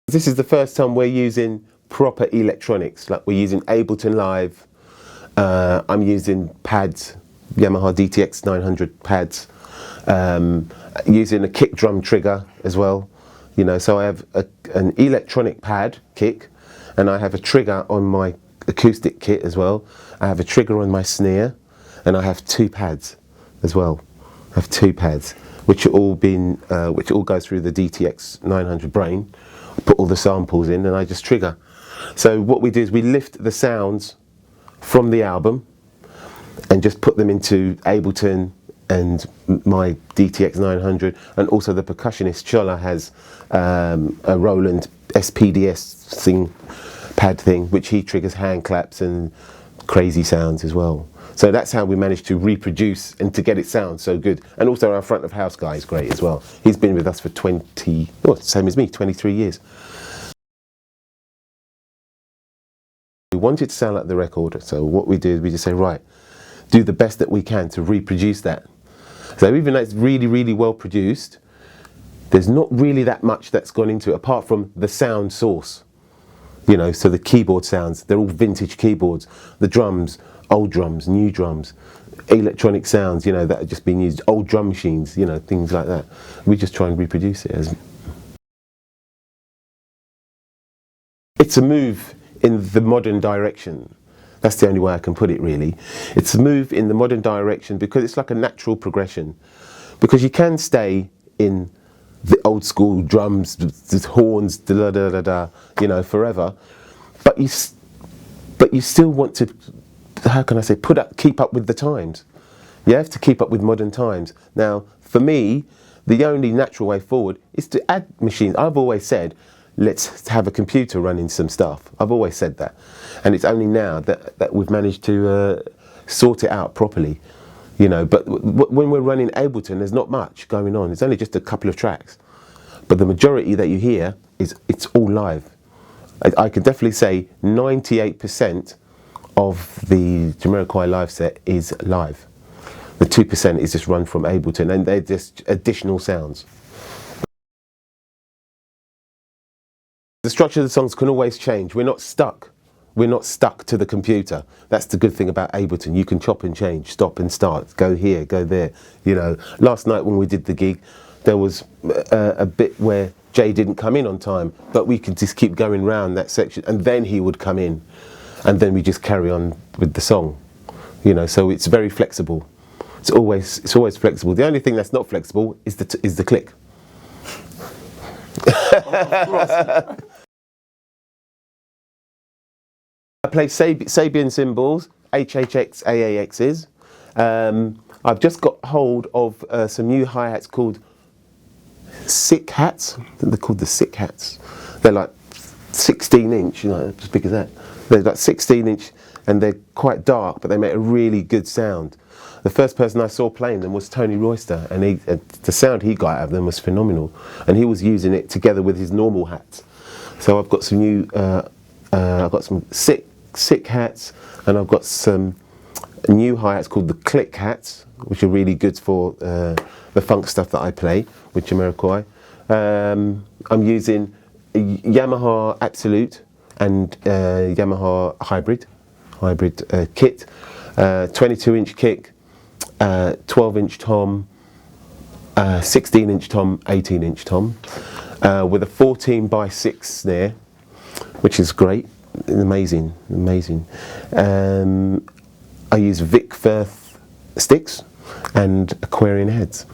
This is the first time we're using proper electronics, like we're using Ableton Live. I'm using pads, Yamaha DTX 900 pads, using a kick drum trigger as well. You know, so I have an electronic pad kick, and I have a trigger on my acoustic kit as well. I have a trigger on my snare, and I have 2 pads as well. I have 2 pads, which are all which all go through the DTX 900 brain. Put all the samples in and I just trigger. So what we do is we lift the sounds from the album and just put them into Ableton and my DTX 900, and also the percussionist Chola has a Roland SPDS pad thing, which he triggers hand claps and crazy sounds as well. So that's how we managed to reproduce and to get it sound so good. And also our front of house guy is great as well. He's been with us for same as me, 23 years. We wanted to sound like the record, so what we did, we just say, right, do the best that we can to reproduce that. So even though it's really, really well produced, there's not really that much that's gone into it, apart from the sound source. You know, so the keyboard sounds, they're all vintage keyboards. The drums, old drums, new drums, electronic sounds, you know, that are just being used, old drum machines, you know, things like that. We just try and reproduce it as... It's a move in the modern direction. That's the only way I can put it, really. It's a move in the modern direction because it's like a natural progression. Because you can stay in the old school drums, the horns, da da da da, you know, forever, but you still want to, how can I say, keep up with the times. You have to keep up with modern times. Now, for me, the only natural way forward is to add machines. I've always said, let's have a computer running some stuff. I've always said that, and it's only now that we've managed to sort it out properly. You know, but when we're running Ableton, there's not much going on. It's only just a couple of tracks. But the majority that you hear it's all live. I can definitely say 98% of the Jamiroquai live set is live. The 2% is just run from Ableton, and they're just additional sounds. The structure of the songs can always change. We're not stuck. We're not stuck to the computer. That's the good thing about Ableton. You can chop and change, stop and start, go here, go there. You know, last night when we did the gig, there was a bit where Jay didn't come in on time, but we could just keep going round that section, and then he would come in, and then we just carry on with the song. You know, so it's very flexible. It's always flexible. The only thing that's not flexible is the click. Of course. I play Sabian cymbals, HHX, AAXs. I've just got hold of some new hi-hats called sick hats. I think they're called the sick hats. They're like 16-inch, you know, as big as that. They're like 16-inch, and they're quite dark, but they make a really good sound. The first person I saw playing them was Tony Royster, and the sound he got out of them was phenomenal. And he was using it together with his normal hats. So I've got some new, I've got some sick hats, and I've got some new hi-hats called the click hats, which are really good for the funk stuff that I play with Jamiroquai. I'm using a Yamaha Absolute and Yamaha hybrid kit, 22-inch kick, 12-inch tom, 16-inch tom, 18-inch tom, with a 14x6 snare, which is great. Amazing. I use Vic Firth sticks and Aquarian heads.